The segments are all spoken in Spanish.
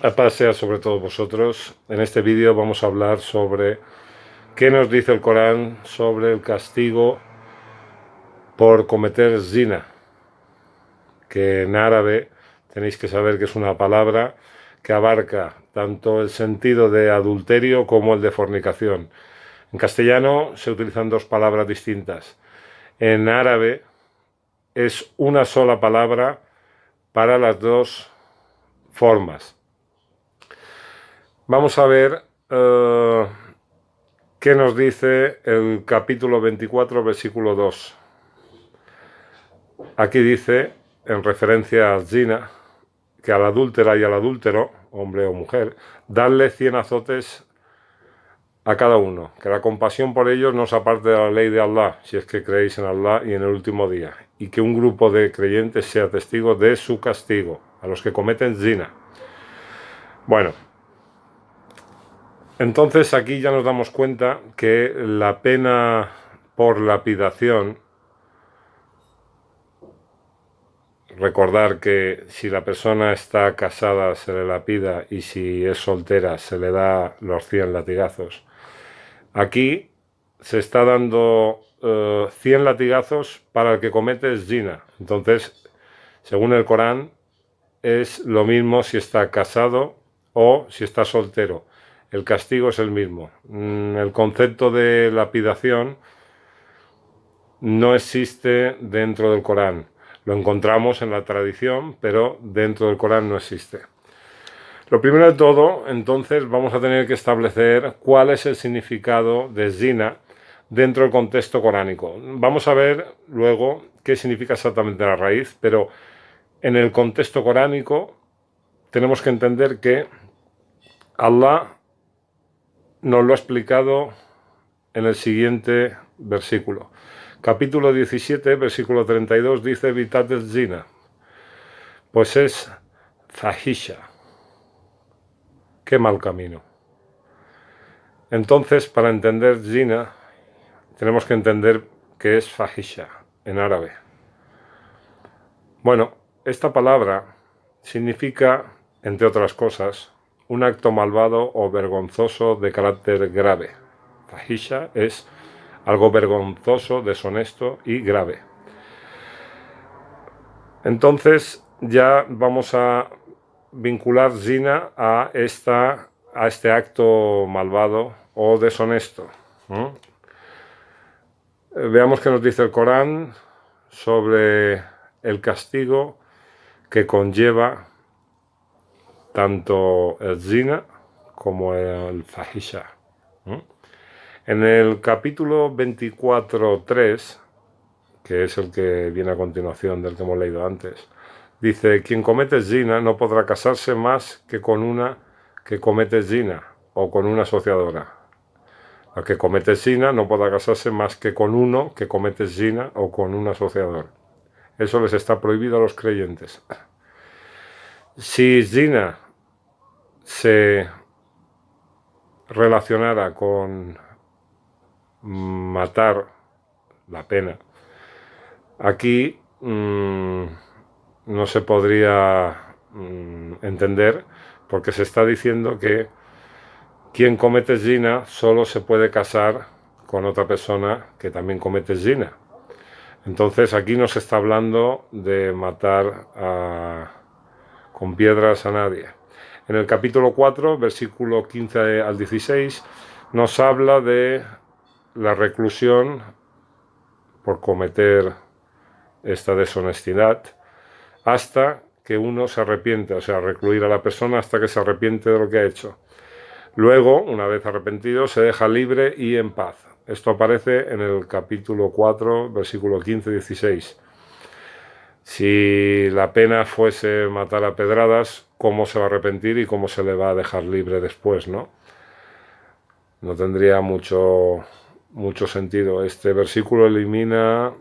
A paz sea sobre todos vosotros. En este vídeo vamos a hablar sobre qué nos dice el Corán sobre el castigo por cometer zina, que en árabe tenéis que saber que es una palabra que abarca tanto el sentido de adulterio como el de fornicación. En castellano se utilizan dos palabras distintas. En árabe es una sola palabra para las dos formas. Vamos a ver qué nos dice el capítulo 24, versículo 2. Aquí dice, en referencia al zina, que a la adúltera y al adúltero, hombre o mujer, darle 100 azotes a cada uno, que la compasión por ellos no se aparte de la ley de Allah, si es que creéis en Allah y en el último día, y que un grupo de creyentes sea testigo de su castigo, a los que cometen zina. Bueno, entonces aquí ya nos damos cuenta que la pena por lapidación, recordar que si la persona está casada se le lapida y si es soltera se le da los 100 latigazos. Aquí se está dando 100 latigazos para el que comete zina. Entonces, según el Corán, es lo mismo si está casado o si está soltero. El castigo es el mismo. El concepto de lapidación no existe dentro del Corán. Lo encontramos en la tradición, pero dentro del Corán no existe. Lo primero de todo, entonces, vamos a tener que establecer cuál es el significado de zina dentro del contexto coránico. Vamos a ver luego qué significa exactamente la raíz, pero en el contexto coránico tenemos que entender que Allah nos lo ha explicado en el siguiente versículo. Capítulo 17, versículo 32 dice evitad el zina, pues es fahisha. Qué mal camino. Entonces, para entender zina, tenemos que entender qué es fahisha en árabe. Bueno, esta palabra significa, entre otras cosas, un acto malvado o vergonzoso de carácter grave. Fahisha es algo vergonzoso, deshonesto y grave. Entonces ya vamos a vincular zina a este acto malvado o deshonesto. Veamos qué nos dice el Corán sobre el castigo que conlleva tanto el zina como el fahisha. En el capítulo 24.3, que es el que viene a continuación del que hemos leído antes, dice, quien comete zina no podrá casarse más que con una que comete zina o con una asociadora. La que comete zina no podrá casarse más que con uno que comete zina o con un asociador. Eso les está prohibido a los creyentes. Si zina se relacionara con matar, la pena, aquí no se podría entender, porque se está diciendo que quien comete zina solo se puede casar con otra persona que también comete zina. Entonces aquí no se está hablando de matar con piedras a nadie. En el capítulo 4, versículo 15 al 16, nos habla de la reclusión por cometer esta deshonestidad hasta que uno se arrepiente, o sea, recluir a la persona hasta que se arrepiente de lo que ha hecho. Luego, una vez arrepentido, se deja libre y en paz. Esto aparece en el capítulo 4, versículo 15-16. Si la pena fuese matar a pedradas, ¿cómo se va a arrepentir y cómo se le va a dejar libre después, no? No tendría mucho sentido. Este versículo elimina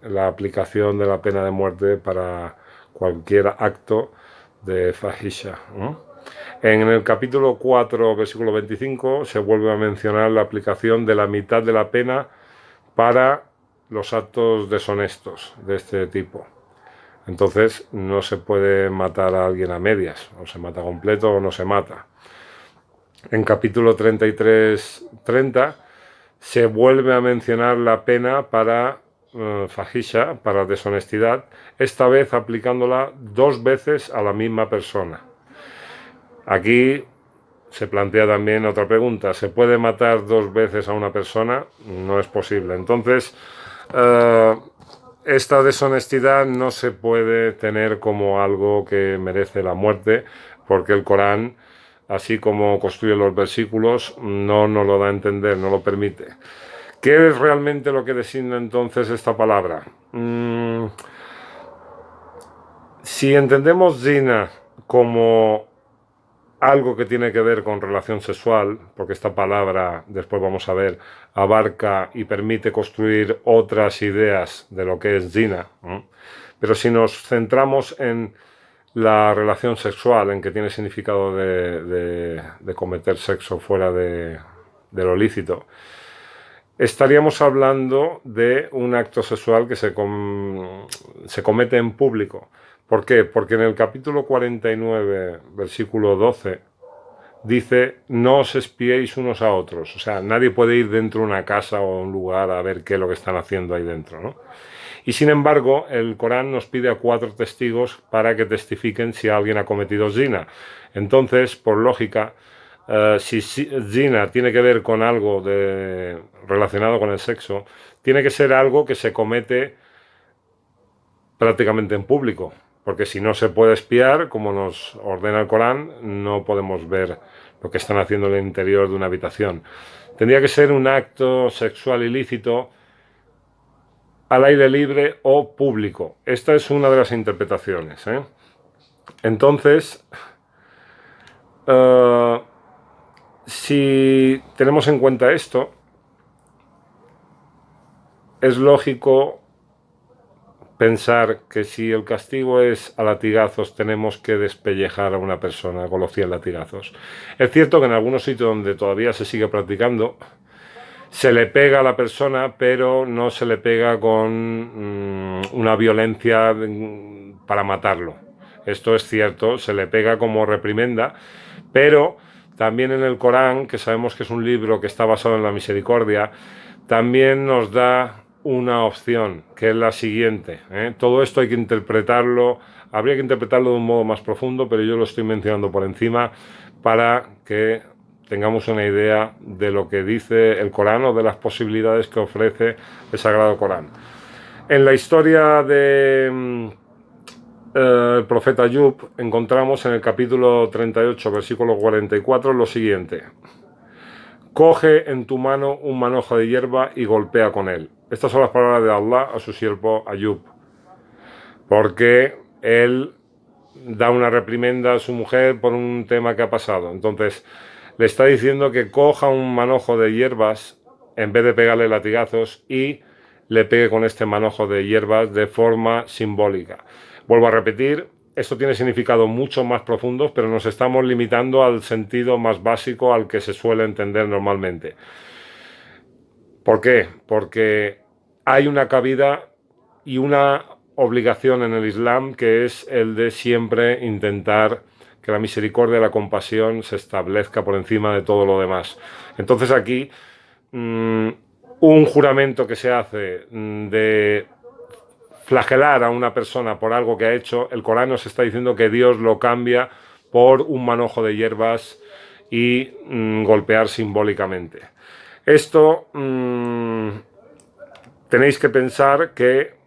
la aplicación de la pena de muerte para cualquier acto de fahisha, ¿no? En el capítulo 4, versículo 25, se vuelve a mencionar la aplicación de la mitad de la pena para los actos deshonestos de este tipo. Entonces no se puede matar a alguien a medias, o se mata completo o no se mata. En capítulo 33-30 se vuelve a mencionar la pena para fahisha, para deshonestidad, esta vez aplicándola 2 veces a la misma persona. Aquí se plantea también otra pregunta: ¿se puede matar 2 veces a una persona? No es posible. Entonces, esta deshonestidad no se puede tener como algo que merece la muerte, porque el Corán, así como construye los versículos, no nos lo da a entender, no lo permite. ¿Qué es realmente lo que designa entonces esta palabra? Si entendemos zina como algo que tiene que ver con relación sexual, porque esta palabra, después vamos a ver, abarca y permite construir otras ideas de lo que es zina, ¿no? Pero si nos centramos en la relación sexual, en que tiene significado de cometer sexo fuera de lo lícito, estaríamos hablando de un acto sexual que se comete en público. ¿Por qué? Porque en el capítulo 49, versículo 12, dice: no os espiéis unos a otros. O sea, nadie puede ir dentro de una casa o un lugar a ver qué es lo que están haciendo ahí dentro, ¿no? Y sin embargo, el Corán nos pide a 4 testigos para que testifiquen si alguien ha cometido zina. Entonces, por lógica, si zina tiene que ver con algo relacionado con el sexo, tiene que ser algo que se comete prácticamente en público, porque si no se puede espiar, como nos ordena el Corán, no podemos ver lo que están haciendo en el interior de una habitación. Tendría que ser un acto sexual ilícito al aire libre o público. Esta es una de las interpretaciones, ¿eh? Entonces, si tenemos en cuenta esto, es lógico pensar que si el castigo es a latigazos, tenemos que despellejar a una persona con los 100 latigazos. Es cierto que en algunos sitios donde todavía se sigue practicando, se le pega a la persona, pero no se le pega con una violencia para matarlo. Esto es cierto, se le pega como reprimenda, pero también en el Corán, que sabemos que es un libro que está basado en la misericordia, también nos da una opción, que es la siguiente, ¿eh? Todo esto hay que interpretarlo, habría que interpretarlo de un modo más profundo, pero yo lo estoy mencionando por encima para que tengamos una idea de lo que dice el Corán o de las posibilidades que ofrece el Sagrado Corán. En la historia de el profeta Ayub encontramos en el capítulo 38, versículo 44, lo siguiente: coge en tu mano un manojo de hierba y golpea con él. Estas son las palabras de Allah a su siervo Ayub, porque él da una reprimenda a su mujer por un tema que ha pasado. Entonces le está diciendo que coja un manojo de hierbas en vez de pegarle latigazos y le pegue con este manojo de hierbas de forma simbólica. Vuelvo a repetir, esto tiene significado mucho más profundo, pero nos estamos limitando al sentido más básico al que se suele entender normalmente. ¿Por qué? Porque hay una cabida y una obligación en el Islam, que es el de siempre intentar que la misericordia y la compasión se establezca por encima de todo lo demás. Entonces aquí un juramento que se hace de flagelar a una persona por algo que ha hecho, el Corán nos está diciendo que Dios lo cambia por un manojo de hierbas y golpear simbólicamente. Esto tenéis que pensar que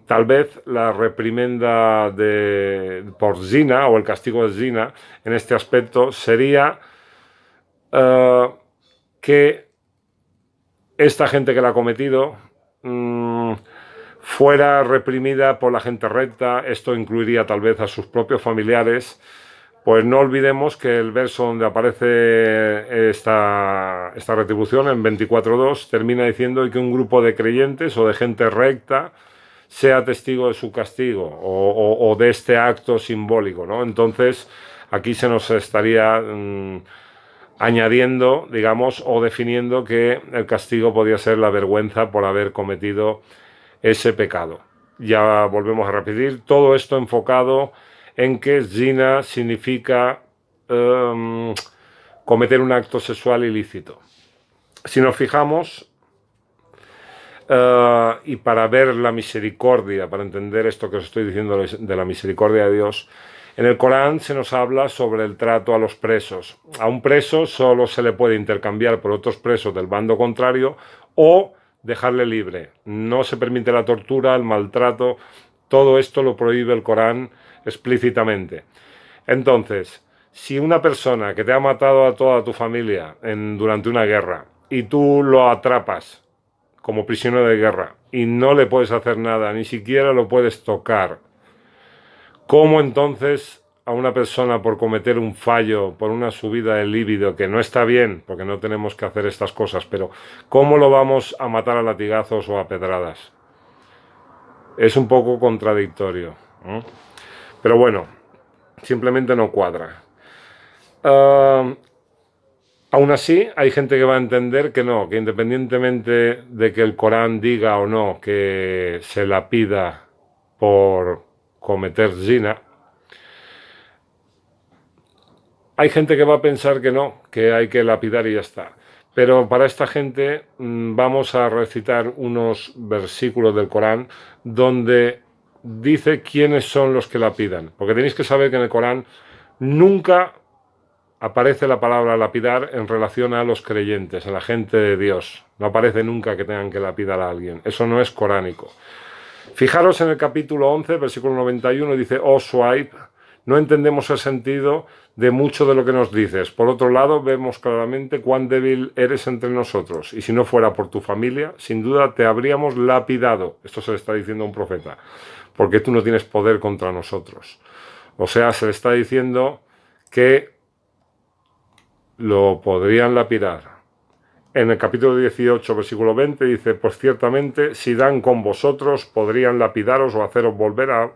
tal vez la reprimenda por zina o el castigo de zina en este aspecto sería que esta gente que la ha cometido fuera reprimida por la gente recta. Esto incluiría tal vez a sus propios familiares. Pues no olvidemos que el verso donde aparece esta retribución, en 24.2, termina diciendo: y que un grupo de creyentes o de gente recta sea testigo de su castigo o de este acto simbólico, ¿no? Entonces aquí se nos estaría añadiendo, digamos, o definiendo que el castigo podía ser la vergüenza por haber cometido ese pecado. ya volvemos a repetir, todo esto enfocado en que zina significa cometer un acto sexual ilícito. Si nos fijamos, y para ver la misericordia, para entender esto que os estoy diciendo de la misericordia de Dios, en el Corán se nos habla sobre el trato a los presos. A un preso solo se le puede intercambiar por otros presos del bando contrario o dejarle libre. No se permite la tortura, el maltrato, todo esto lo prohíbe el Corán explícitamente. Entonces, si una persona que te ha matado a toda tu familia durante una guerra y tú lo atrapas como prisionero de guerra y no le puedes hacer nada, ni siquiera lo puedes tocar, ¿cómo entonces a una persona por cometer un fallo, por una subida de líbido, que no está bien, porque no tenemos que hacer estas cosas, pero cómo lo vamos a matar a latigazos o a pedradas? Es un poco contradictorio, ¿no? Pero bueno, simplemente no cuadra. Aún así, hay gente que va a entender que no, que independientemente de que el Corán diga o no que se la pida por cometer zina, hay gente que va a pensar que no, que hay que lapidar y ya está. Pero para esta gente vamos a recitar unos versículos del Corán donde dice quiénes son los que lapidan. Porque tenéis que saber que en el Corán nunca aparece la palabra lapidar en relación a los creyentes, a la gente de Dios. No aparece nunca que tengan que lapidar a alguien. Eso no es coránico. Fijaros en el capítulo 11, versículo 91, dice: oh Shuaib, no entendemos el sentido de mucho de lo que nos dices. Por otro lado, vemos claramente cuán débil eres entre nosotros. Y si no fuera por tu familia, sin duda te habríamos lapidado. Esto se le está diciendo a un profeta, porque tú no tienes poder contra nosotros. O sea, se le está diciendo que lo podrían lapidar. En el capítulo 18, versículo 20, dice: pues ciertamente, si dan con vosotros, podrían lapidaros o haceros volver a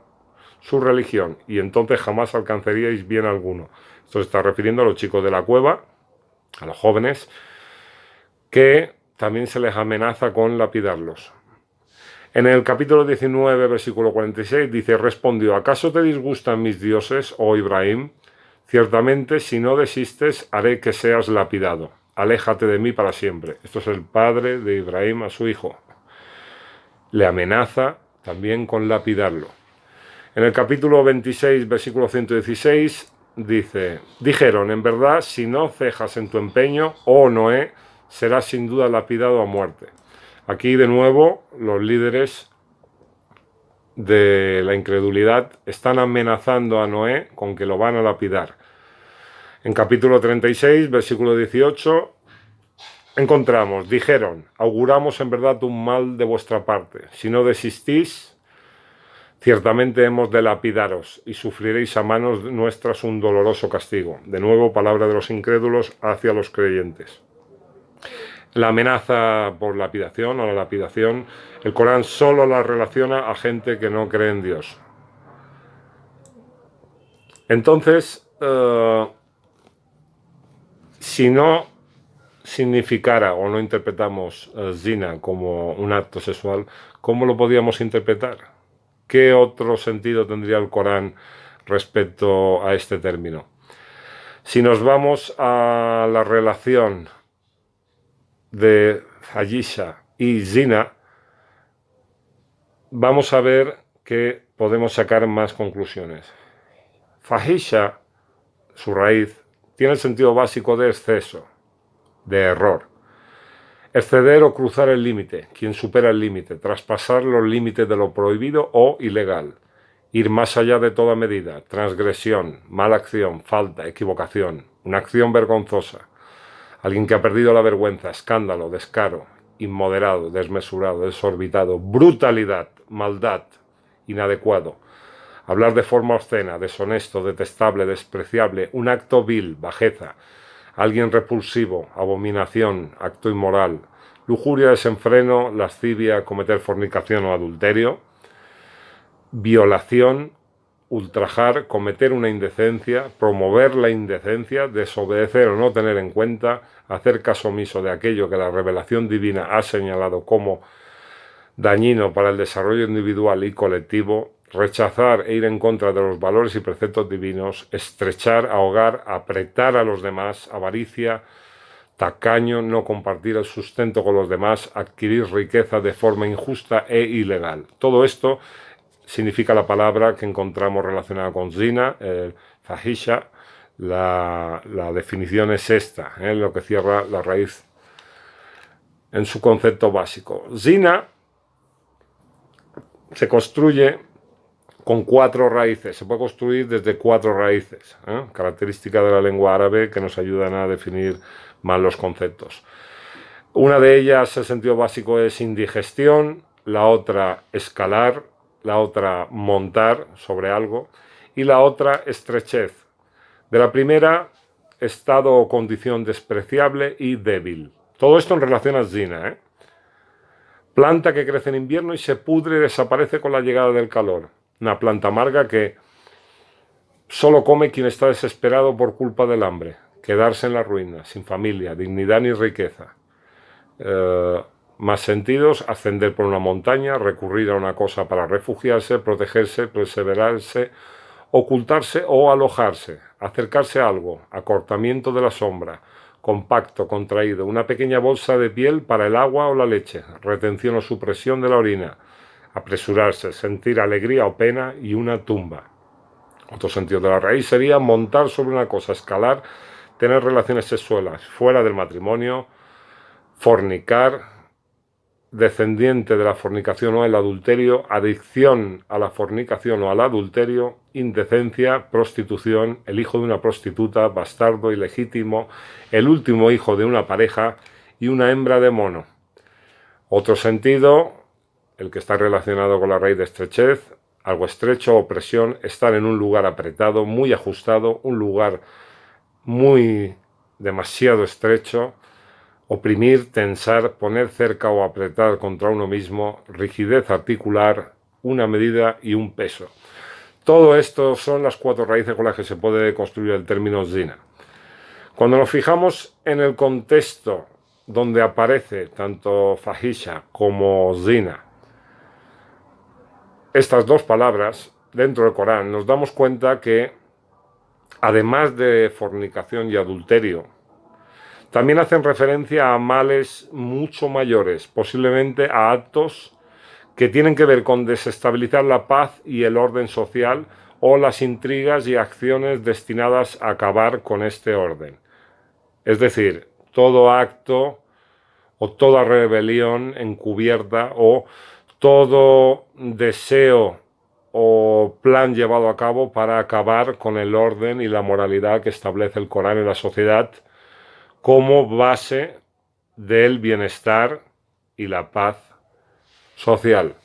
su religión, y entonces jamás alcanzaríais bien alguno. Esto se está refiriendo a los chicos de la cueva, a los jóvenes, que también se les amenaza con lapidarlos. En el capítulo 19, versículo 46, dice: respondió: ¿acaso te disgustan mis dioses, oh Ibrahim? Ciertamente, si no desistes, haré que seas lapidado. Aléjate de mí para siempre. Esto es el padre de Ibrahim a su hijo. Le amenaza también con lapidarlo. En el capítulo 26, versículo 116, dice: dijeron, en verdad, si no cejas en tu empeño, oh Noé, serás sin duda lapidado a muerte. Aquí de nuevo los líderes de la incredulidad están amenazando a Noé con que lo van a lapidar. En capítulo 36, versículo 18, encontramos: dijeron, auguramos en verdad un mal de vuestra parte. Si no desistís, ciertamente hemos de lapidaros y sufriréis a manos nuestras un doloroso castigo. De nuevo, palabra de los incrédulos hacia los creyentes. La amenaza por lapidación o la lapidación, el Corán solo la relaciona a gente que no cree en Dios. Entonces, si no significara o no interpretamos zina como un acto sexual, ¿cómo lo podíamos interpretar? ¿Qué otro sentido tendría el Corán respecto a este término? Si nos vamos a la relación de fahisha y zina, vamos a ver que podemos sacar más conclusiones. Fahisha, su raíz, tiene el sentido básico de exceso, de error. Exceder o cruzar el límite, quien supera el límite, traspasar los límites de lo prohibido o ilegal, ir más allá de toda medida, transgresión, mala acción, falta, equivocación, una acción vergonzosa. Alguien que ha perdido la vergüenza, escándalo, descaro, inmoderado, desmesurado, desorbitado, brutalidad, maldad, inadecuado. Hablar de forma obscena, deshonesto, detestable, despreciable, un acto vil, bajeza. Alguien repulsivo, abominación, acto inmoral. Lujuria, desenfreno, lascivia, cometer fornicación o adulterio. Violación, ultrajar, cometer una indecencia, promover la indecencia, desobedecer o no tener en cuenta, hacer caso omiso de aquello que la revelación divina ha señalado como dañino para el desarrollo individual y colectivo, rechazar e ir en contra de los valores y preceptos divinos, estrechar, ahogar, apretar a los demás, avaricia, tacaño, no compartir el sustento con los demás, adquirir riqueza de forma injusta e ilegal. Todo esto significa la palabra que encontramos relacionada con zina, fahisha. La definición es esta, lo que cierra la raíz en su concepto básico. Zina se construye con 4 raíces, se puede construir desde 4 raíces, característica de la lengua árabe que nos ayudan a definir más los conceptos. Una de ellas, el sentido básico, es indigestión, la otra escalar, la otra montar sobre algo y la otra estrechez. De la primera, estado o condición despreciable y débil. Todo esto en relación a zina, Planta que crece en invierno y se pudre y desaparece con la llegada del calor. Una planta amarga que solo come quien está desesperado por culpa del hambre. Quedarse en la ruina, sin familia, dignidad ni riqueza. Más sentidos: ascender por una montaña, recurrir a una cosa para refugiarse, protegerse, perseverarse, ocultarse o alojarse, acercarse a algo, acortamiento de la sombra, compacto, contraído, una pequeña bolsa de piel para el agua o la leche, retención o supresión de la orina, apresurarse, sentir alegría o pena y una tumba. Otro sentido de la raíz sería montar sobre una cosa, escalar, tener relaciones sexuales fuera del matrimonio, fornicar, descendiente de la fornicación o el adulterio, adicción a la fornicación o al adulterio, indecencia, prostitución, el hijo de una prostituta, bastardo, ilegítimo, el último hijo de una pareja y una hembra de mono. Otro sentido, el que está relacionado con la raíz de estrechez, algo estrecho, opresión, estar en un lugar apretado, muy ajustado, un lugar muy demasiado estrecho, oprimir, tensar, poner cerca o apretar contra uno mismo, rigidez articular, una medida y un peso. Todo esto son las 4 raíces con las que se puede construir el término zina. Cuando nos fijamos en el contexto donde aparece tanto fahisha como zina, estas 2 palabras dentro del Corán, nos damos cuenta que, además de fornicación y adulterio, también hacen referencia a males mucho mayores, posiblemente a actos que tienen que ver con desestabilizar la paz y el orden social o las intrigas y acciones destinadas a acabar con este orden. Es decir, todo acto o toda rebelión encubierta o todo deseo o plan llevado a cabo para acabar con el orden y la moralidad que establece el Corán en la sociedad como base del bienestar y la paz social.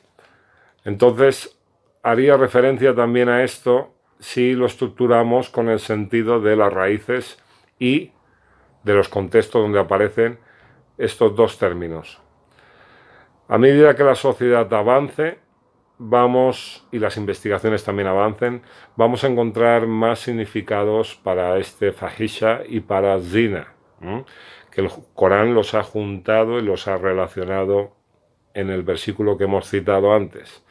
Entonces, haría referencia también a esto si lo estructuramos con el sentido de las raíces y de los contextos donde aparecen estos 2 términos. A medida que la sociedad avance, y las investigaciones también avancen, vamos a encontrar más significados para este fahisha y para zina, que el Corán los ha juntado y los ha relacionado en el versículo que hemos citado antes.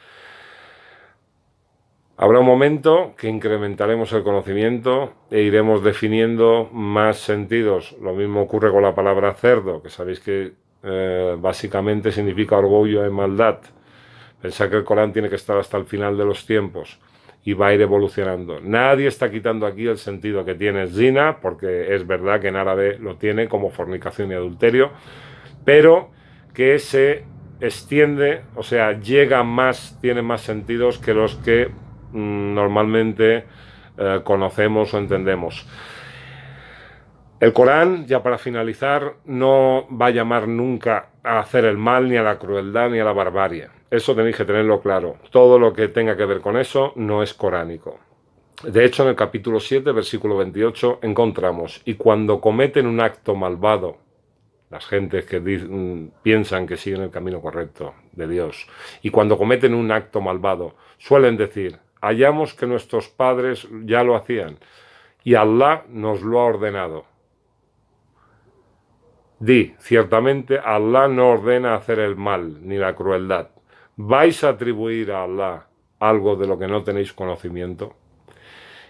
Habrá un momento que incrementaremos el conocimiento e iremos definiendo más sentidos. Lo mismo ocurre con la palabra cerdo, que sabéis que básicamente significa orgullo y maldad. Pensad que el Corán tiene que estar hasta el final de los tiempos y va a ir evolucionando. Nadie está quitando aquí el sentido que tiene zina, porque es verdad que en árabe lo tiene como fornicación y adulterio, pero que se extiende, o sea, llega más, tiene más sentidos que los que normalmente conocemos o entendemos. El Corán, ya para finalizar, no va a llamar nunca a hacer el mal, ni a la crueldad, ni a la barbarie. Eso tenéis que tenerlo claro. Todo lo que tenga que ver con eso no es coránico. De hecho, en el capítulo 7, versículo 28, encontramos: y cuando cometen un acto malvado, las gentes que piensan que siguen el camino correcto de Dios, y cuando cometen un acto malvado, suelen decir: hallamos que nuestros padres ya lo hacían, y Allah nos lo ha ordenado. Di, ciertamente Allah no ordena hacer el mal, ni la crueldad. ¿Vais a atribuir a Allah algo de lo que no tenéis conocimiento?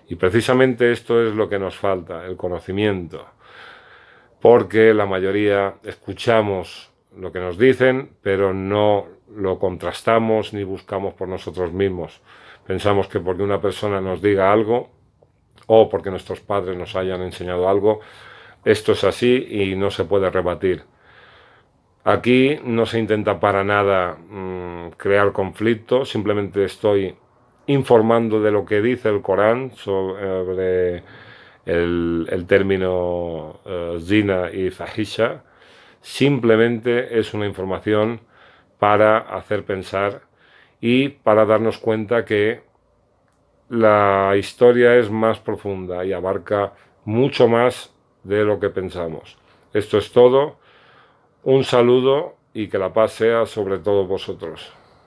Y precisamente esto es lo que nos falta, el conocimiento, porque la mayoría escuchamos lo que nos dicen, pero no lo contrastamos ni buscamos por nosotros mismos. Pensamos que porque una persona nos diga algo o porque nuestros padres nos hayan enseñado algo, esto es así y no se puede rebatir. Aquí no se intenta para nada crear conflicto, simplemente estoy informando de lo que dice el Corán sobre el término zina y fahisha. Simplemente es una información para hacer pensar y para darnos cuenta que la historia es más profunda y abarca mucho más de lo que pensamos. Esto es todo. Un saludo y que la paz sea sobre todos vosotros.